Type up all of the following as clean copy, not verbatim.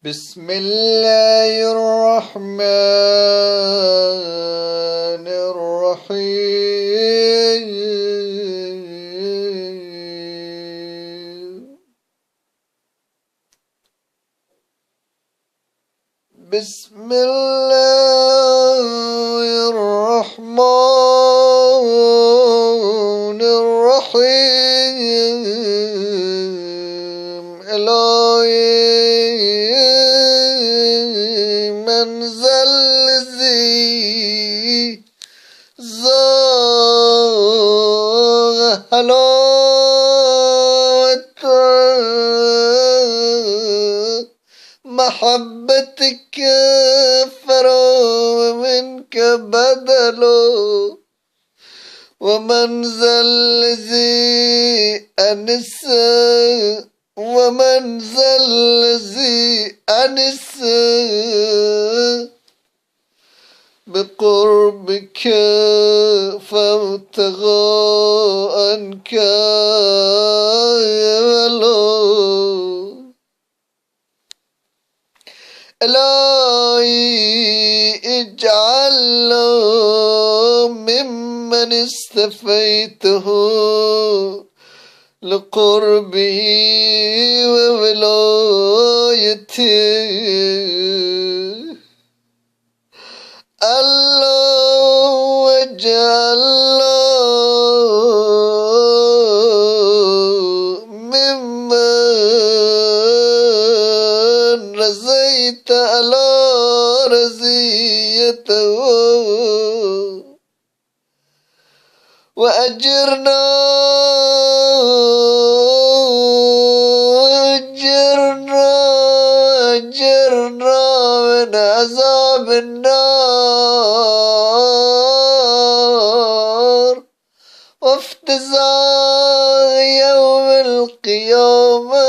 بسم الله الرحمن الرحيم بسم الله الرحمن الرحيم إلهي من ذا الذي زاغ حلاوة محبتك فرا منك بدله ومن ذا الذي أنس ومن ذا الذي أنس بقربك فابتغى عنك إلهي اجعلنا ممن استفيته لقربه وولايته الله واجعلنا ممن رزيت على رزيته وأجرنا من عذاب النار وافتزع يوم القيامة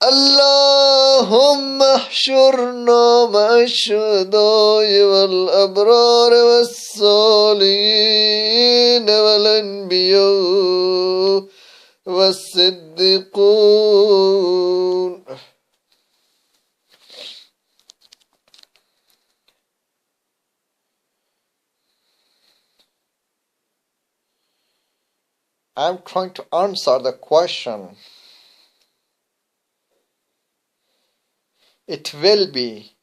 اللهم احشرنا مع الشهداء والأبرار والصالحين والأنبياء والصديقون. I'm trying to answer the question. It will be,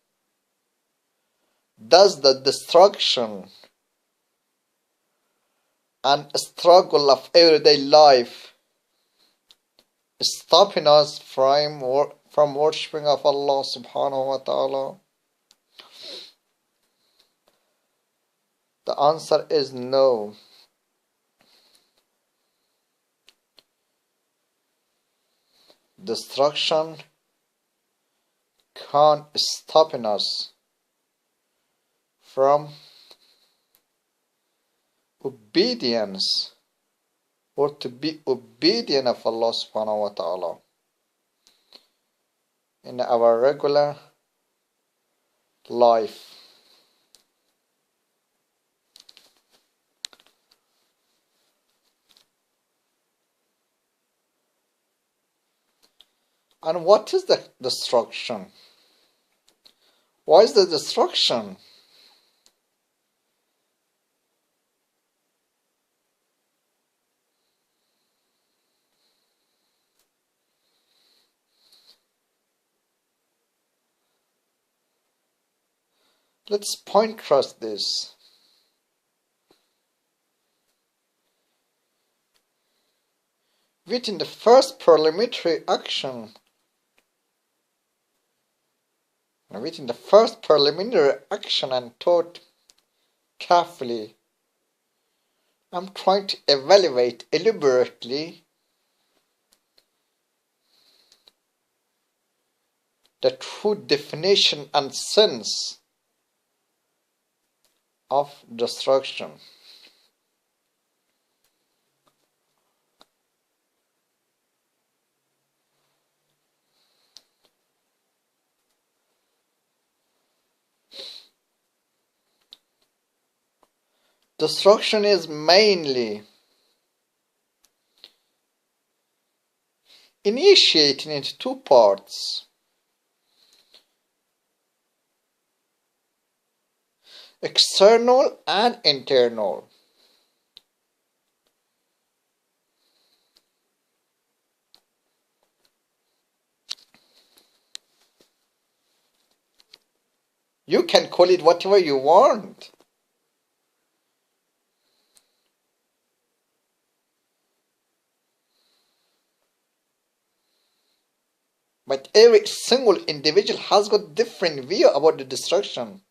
does the destruction and struggle of everyday life stopping us from worshipping of Allah subhanahu wa ta'ala? The answer is no. Destruction can't stop us from obedience or to be obedient of Allah subhanahu wa ta'ala in our regular life. And what is the destruction? Why is the destruction? Let's contrast this. Within the first parliamentary action, and thought carefully, I'm trying to evaluate deliberately the true definition and sense of destruction. Destruction is mainly initiating into two parts. External and internal. You can call it whatever you want. But every single individual has got different view about the destruction.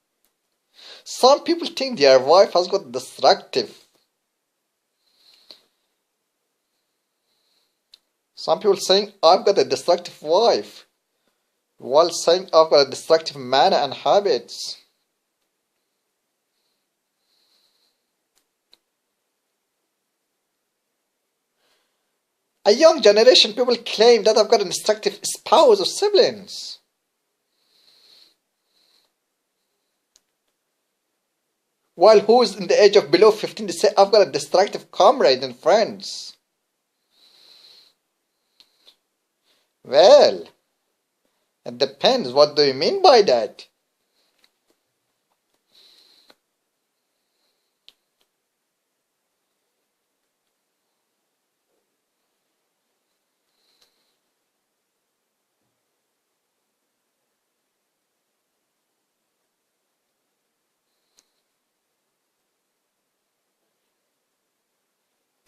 Some people think their wife has got destructive. Some people saying, I've got a destructive wife, while saying I've got a destructive manner and habits. A young generation people claim that I've got a destructive spouse or siblings. While who's in the age of below 15, they say I've got a destructive comrade and friends. Well, it depends. What do you mean by that?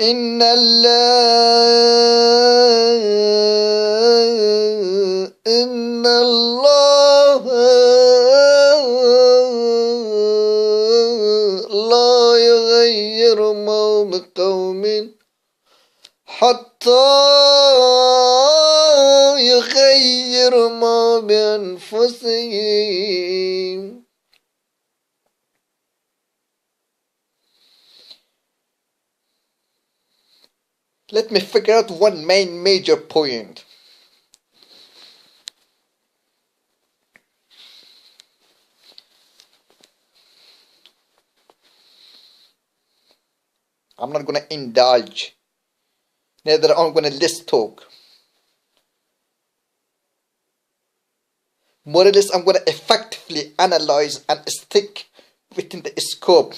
إن الله لا يغير ما بقوم حتى يغير ما بأنفسهم. Let me figure out one main major point. I'm not going to indulge. Neither I'm going to list talk. More or less, I'm going to effectively analyze and stick within the scope.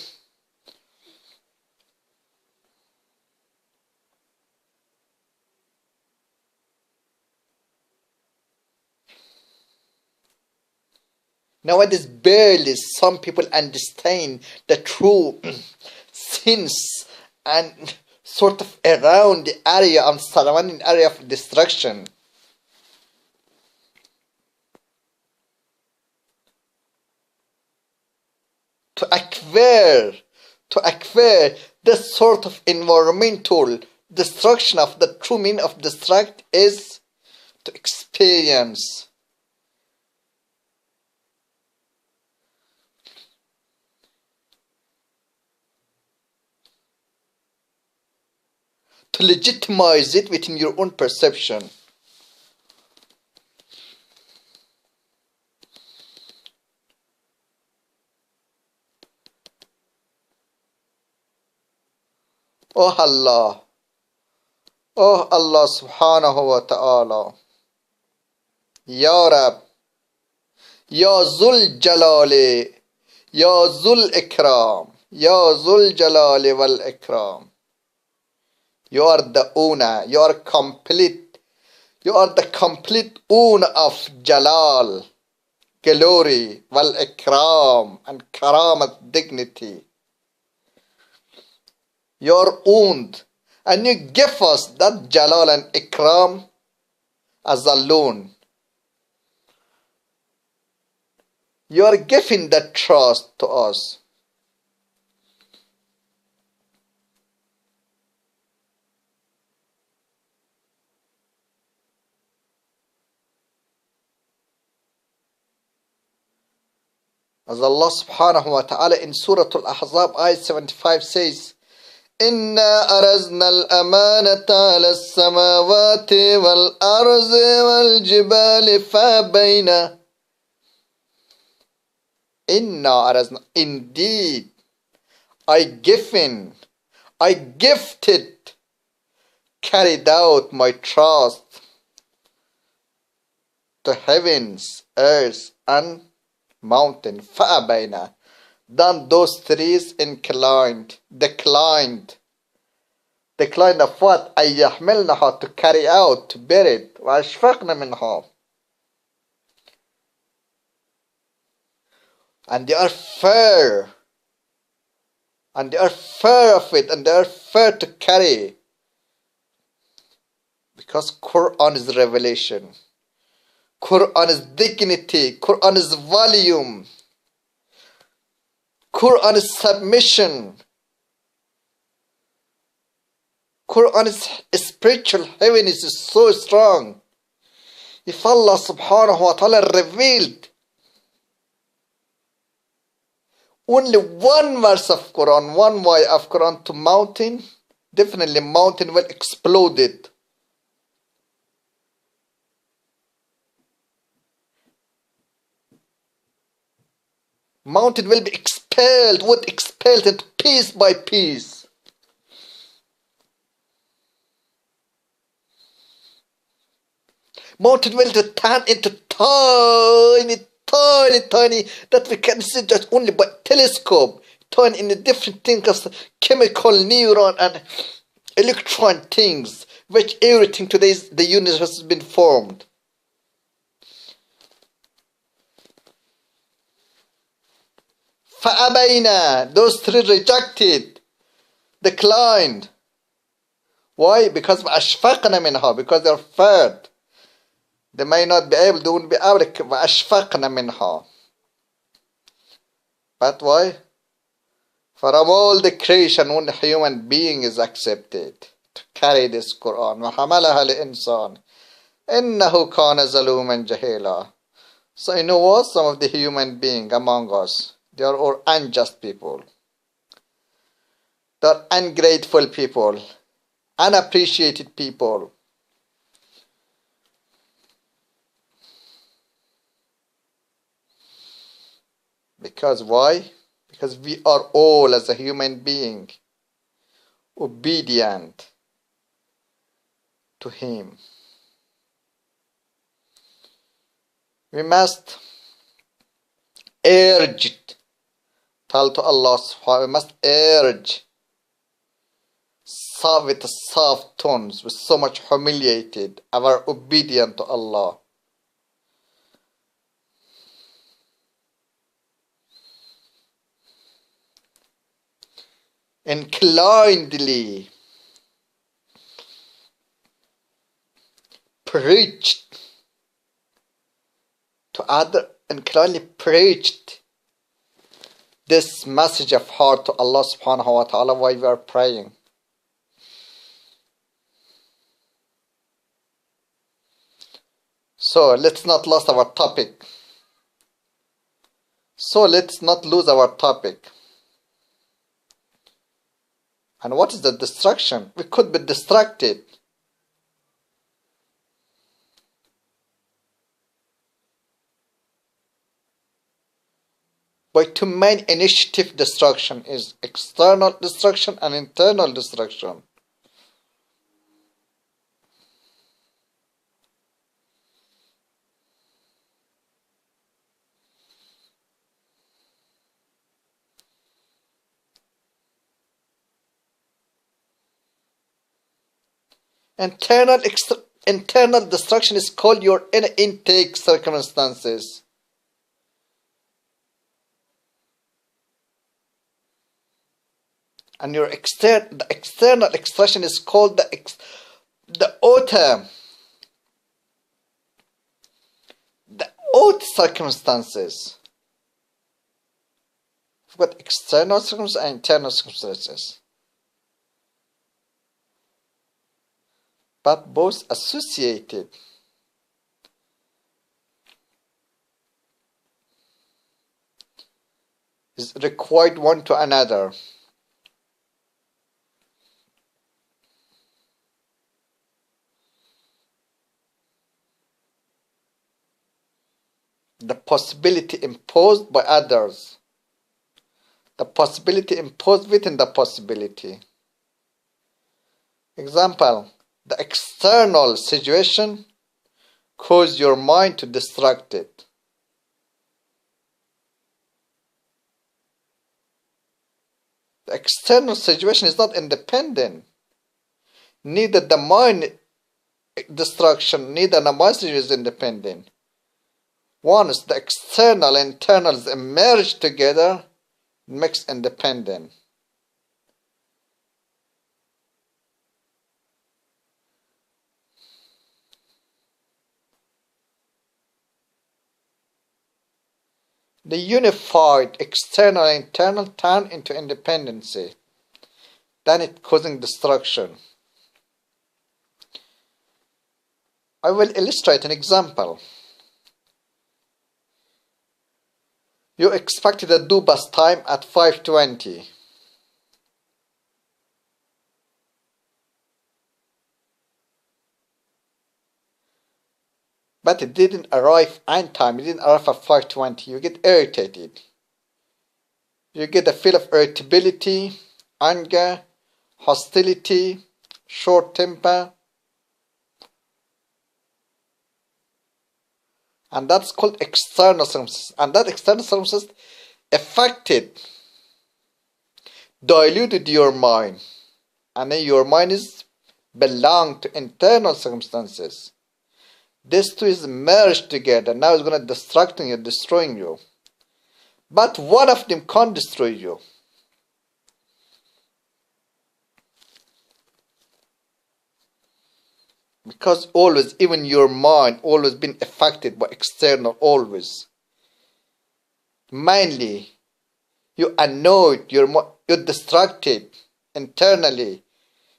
Nowadays, barely some people understand the true sins and sort of around the area and surrounding area of destruction. To acquire this sort of environmental destruction of the true meaning of destruct is to experience. To legitimize it within your own perception. Oh Allah subhanahu wa ta'ala, Ya Rab, Ya Zul Jalali, Ya Zul Ikram, Ya Zul Jalali wal Ikram. You are the owner, you are complete, you are the complete owner of Jalal, glory, wal Ikram, and Karamat, dignity. You are owned, and you give us that Jalal and Ikram as a loan. You are giving that trust to us. As Allah subhanahu wa ta'ala in Surah Al-Ahzab ayat 75 says, إِنَّا أَرَزْنَا الْأَمَانَةَ عَلَى السَّمَاوَاتِ وَالْأَرْضِ وَالْجِبَالِ فَأَبَيْنَ. إِنَّا أَرَزْنَا, indeed, I gifted, carried out my trust to heavens, earth, and mountain. فَأَبَيْنَا. Then those trees declined of what? أَن يَحْمِلْنَهَا, to carry out, to bear it. وَأَشْفَقْنَ مِنْهَا. And they are fair. And they are fair of it, and they are fair to carry. Because Quran is revelation. Quran is dignity. Quran is volume. Quran is submission. Quran is spiritual heaviness is so strong. If Allah subhanahu wa ta'ala revealed only one verse of Quran, one way of Quran to mountain, definitely mountain will explode it. Mountain will be expelled, would expelled it piece by piece. Mountain will turn into tiny, that we can see just only by telescope, turn into different things, chemical, neuron, and electron things, which everything today the universe has been formed. فَأَبَيْنَا. Those three rejected, declined. Why? Because وَأَشْفَقْنَ مِنْهَا, because they are afraid. They may not be able, they won't be able to. وَأَشْفَقْنَ مِنْهَا. But why? From all the creation, only human being is accepted to carry this Quran. وَحَمَلَهَا الْإِنسَانِ إِنَّهُ كَانَ ظَلُومًا جَهِيلًا. So you know what? Some of the human beings among us, they are all unjust people. They are ungrateful people, unappreciated people. Because why? Because we are all, as a human being, obedient to Him. We must urge it. Tell to Allah subhanahu, we must urge with soft tones, with so much humiliated, our obedience to Allah. Inclinedly preached to other, inclinedly preached this message of heart to Allah subhanahu wa ta'ala while we are praying. So let's not lose our topic. And what is the distraction? We could be distracted. By two main initiative destruction is external destruction and internal destruction. Internal destruction is called your inner intake circumstances. And your external expression is called the outer circumstances. We've got external circumstances and internal circumstances. But both associated. Is required one to another. The possibility imposed by others. The possibility imposed within the possibility. Example. The external situation cause your mind to distract it. The external situation is not independent. Neither the mind distraction, neither the mind situation is independent. Once the external and internals emerge together, it makes independent. The unified external and internal turn into independency. Then it causing destruction. I will illustrate an example. You expected a due bus time at 5:20. But it didn't arrive on time. It didn't arrive at 5:20. You get irritated. You get a feel of irritability, anger, hostility, short temper. And that's called external circumstances. And that external circumstances affected, diluted your mind. And then your mind is belong to internal circumstances. These two is merged together. Now it's going to distract you, destroying you. But one of them can't destroy you. Because always, even your mind, always been affected by external, always. Mainly, you annoyed, you're distracted internally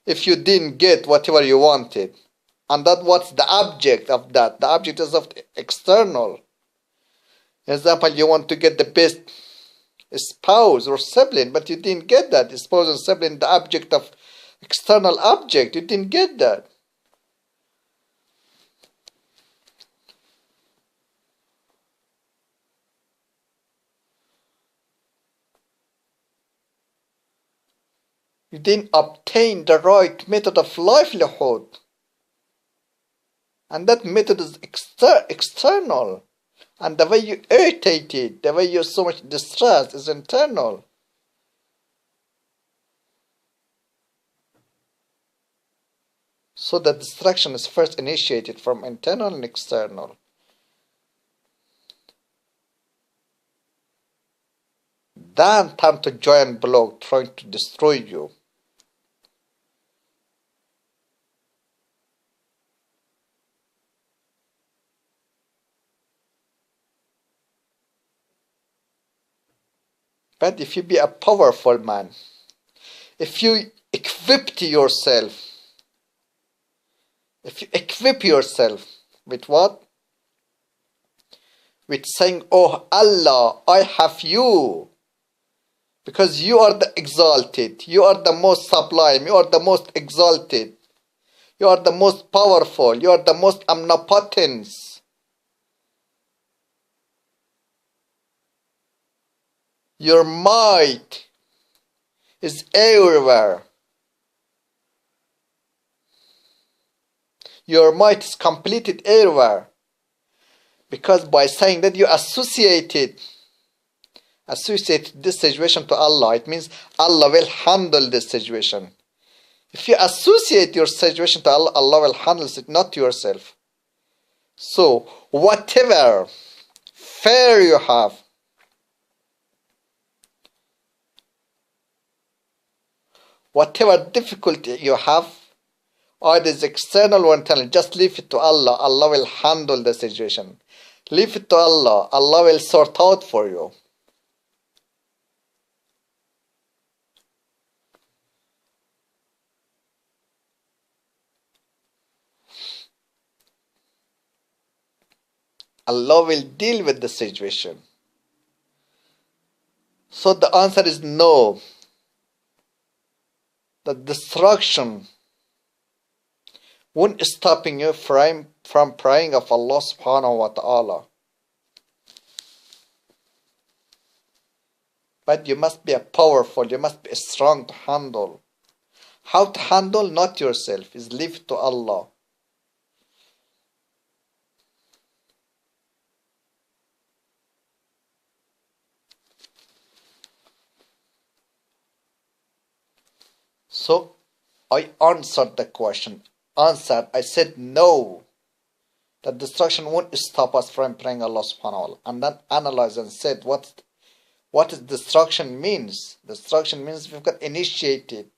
if you didn't get whatever you wanted. And that what's the object of that? The object is of the external. Example, you want to get the best spouse or sibling, but you didn't get that. The spouse and sibling, the object of external object, you didn't get that. You didn't obtain the right method of livelihood. And that method is external. And the way you irritated, the way you're so much distressed is internal. So the distraction is first initiated from internal and external. Then time to giant block trying to destroy you. But if you be a powerful man, if you equip yourself with what? With saying, oh Allah, I have you. Because you are the exalted, you are the most sublime, you are the most exalted, you are the most powerful, you are the most omnipotent. Your might is everywhere. Your might is completed everywhere. Because by saying that you associated this situation to Allah, it means Allah will handle this situation. If you associate your situation to Allah, Allah will handle it, not yourself. So, whatever fear you have, whatever difficulty you have, either it's external or internal, just leave it to Allah. Allah will handle the situation. Leave it to Allah. Allah will sort out for you. Allah will deal with the situation. So the answer is no. The destruction won't stopping you from praying of Allah subhanahu wa ta'ala. But you must be powerful, you must be strong to handle. How to handle? Not yourself, is leave it to Allah. So I answered the question. I said no. That destruction won't stop us from praying Allah subhanahu wa ta'ala. And then analyzed and said what is destruction means. Destruction means we've got initiated,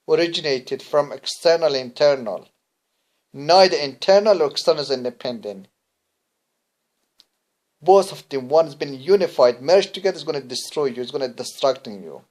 originated from external, internal. Neither internal or external is independent. Both of them, one has been unified, merged together, is going to destroy you, is going to destruct you.